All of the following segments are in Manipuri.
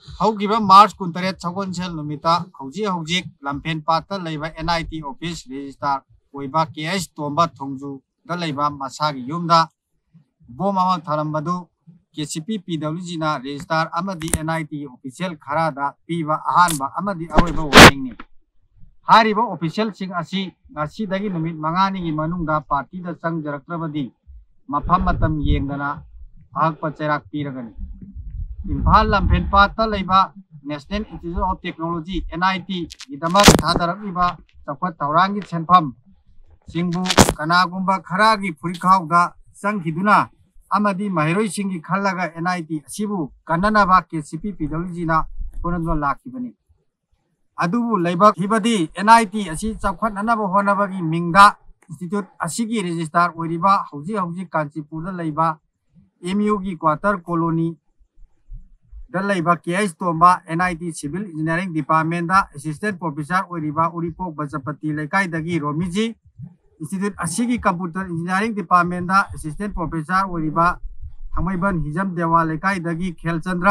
ꯍꯧꯈꯤꯕ ꯃꯥꯔꯆ 13 ꯁꯒꯣꯜꯁꯦꯜ ꯅꯨꯃꯤꯠꯇ ꯍꯧꯖꯤꯛ ꯂꯝꯐꯦꯟ ꯄꯥꯠꯇ ꯂꯩꯕ NIT ꯑꯣꯐꯤꯁ ꯔꯦꯖꯤꯁꯇ꯭ꯔꯥꯔ ꯑꯣꯏꯕ KH ꯇꯣꯝꯕ ꯊꯣꯡꯖꯨꯗ ꯂꯩꯕ ꯃꯁꯥꯒꯤ ꯌꯨꯝꯗ ꯕꯣꯝ ꯑꯃ ꯊꯥꯔꯝꯕꯗꯨ KCP PWGꯅ ꯔꯦꯖꯤꯁꯇ꯭ꯔꯥꯔ ꯑꯃꯗꯤ NIT ꯑꯣꯐꯤꯁꯤꯌꯦꯜ ꯈꯔꯗ ꯄꯤꯕ ꯑꯍꯥꯟꯕ ꯑꯃꯗꯤ ꯑꯔꯣꯏꯕ ꯋꯥꯔꯅꯤꯡꯅꯤ꯫ ꯍꯥꯏꯔꯤꯕ ꯑꯣꯐꯤꯁꯤꯌꯦꯜꯁꯤꯡ ꯑꯁꯤ ꯉꯁꯤꯗꯒꯤ ꯅꯨꯃꯤꯠ 5ꯅꯤꯒꯤ ꯃꯅꯨꯡꯗ ꯄꯥꯔꯇꯤꯗ ꯆꯪꯖꯔꯛꯇ꯭ꯔꯕꯗꯤ ꯃꯐꯝ ꯃꯇꯝ ꯌꯦꯡꯗꯅ ꯑꯍꯛꯄ ꯆꯩꯔꯥꯛ ꯄꯤꯔꯒꯅꯤ꯫ Imphal Lamphelpat national institute of technology NIT गिदमक थादरक्लिबा चौखट थौरांगी सेनफम सिंबु कनागुंबा खरागी फुरिखाउदा संखिदुना अमदी महरोई सिंगी खल्लगा NIT असिबु कन्ननाबा KCP PWG ना पुनर्जो लाखिबनी अदुबु लैबक हिबदी NIT असि चौखटननाबा होनाबगी मिंगदा इंस्टीट्यूट असिगी रजिस्ट्रार ओइरिबा हौजी कांचीपुरदा लैबा MU की quarter colony KH Tomba NIT civil engineering department assistant professor Uripok Bachaspati लेकाईदगी रोमीजी इंस्टीट्यूट असिगी computer engineering department assistant professor Thangmeiband Hijam Dewan लेकाईदगी खेलचंद्र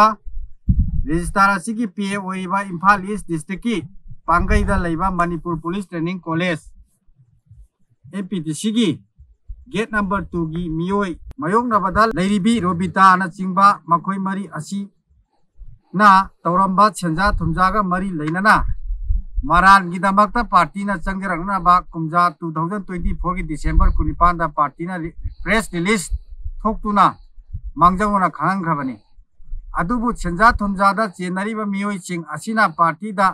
रजिस्ट्रार असिगी PA इम्फाल ईस्ट डिस्ट्रिक्ट की पांगईदा लैबा Manipur police training college MPTC की गेट नंबर 2 की मियोई मयोंगनबदा लैरिबी रोबिता न चिंबा मखोई मरी असी ना तौरंबा सेंजा थुमजागा मरी लेनना मरान गिदमकता पार्टी ना चंगरंगनाबा कुमजा 2024 की दिसंबर 19 दा पार्टी ना प्रेस रिलीज थोक्तुना मांगजंगना खांगखबनी अदुबु सेंजा थुमजादा चेनरीबा मियोई सिंग असिना पार्टी दा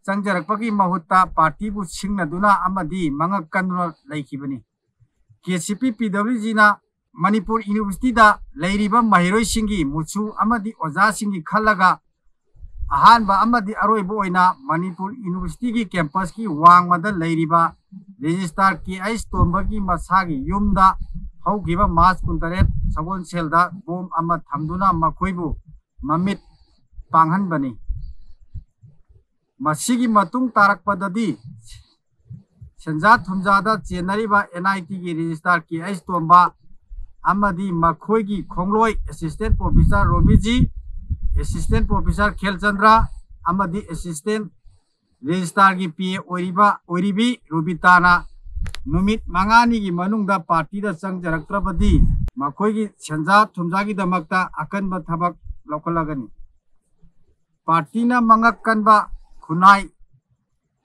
चंगरकपगी महुत्ता पार्टी बु सिंगनदुना अमदी मंगकनुना लैखिबनी। KCP PWG ना मणिपुर यूनिवर्सिटी दा लैरिबा महिरोई सिंगी मुचु अमदी ओजा सिंगी खल्लगा अहानबा अमदी अरोइबो ओइना मणिपुर यूनिवर्सिटी की कैंपस की वांगमदा लैरिबा रजिस्ट्रार KH तोंबा की मसागी युमदा हौगिबा मार्च 13 सगोनसेलदा बोम अमा थमदुना मखोइबु ममित पांगहनबनी। मसिगी मतुंग तारकपददी सेंजा थुमजादा चेनरीबा NIT की रजिस्ट्रार KH तोंबा अमदी मखोइगी खोंगलोई असिस्टेंट प्रोफेसर रोमीजी असिस्टेंट प्रोफेसर खेलचंद्र अमदी असिस्टेंट रजिस्ट्रार की PA ओइरिबी रुबिताना नुमित 5निगी मनुंगदा पार्टीदा चंगजरक्त्रबदी मखोइगी सेंजा थुमजागी दमकता अकनबा थबक लौखलगनी। पार्टीना मंगकनबा खुनाई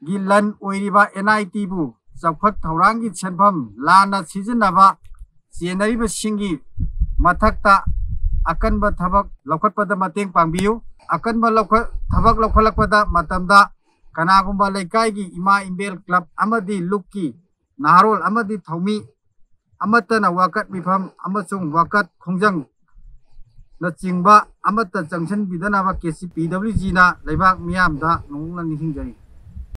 गिलन ओइरिबा NIT बु चौखट थौरांगी सेनफम लाना सिजनबा चेनरीबा सिंगी मथक्ता अकनबा थबक लौखटपदा मतेंग पांगबियु अकनबा थबक लौखलकपदा मतमदा कनागुंबा लेकाईगी इमा इम्बेल क्लब अमदी लुक्की नारोल अमदी थौमी अमतना वाकत मिफम अमचुंग वाकत खोंजंग नचिंबा अमता जंक्शन बिदनाबा KCP PWG ना लेबाक मियामदा नोंगना निहिंजरी।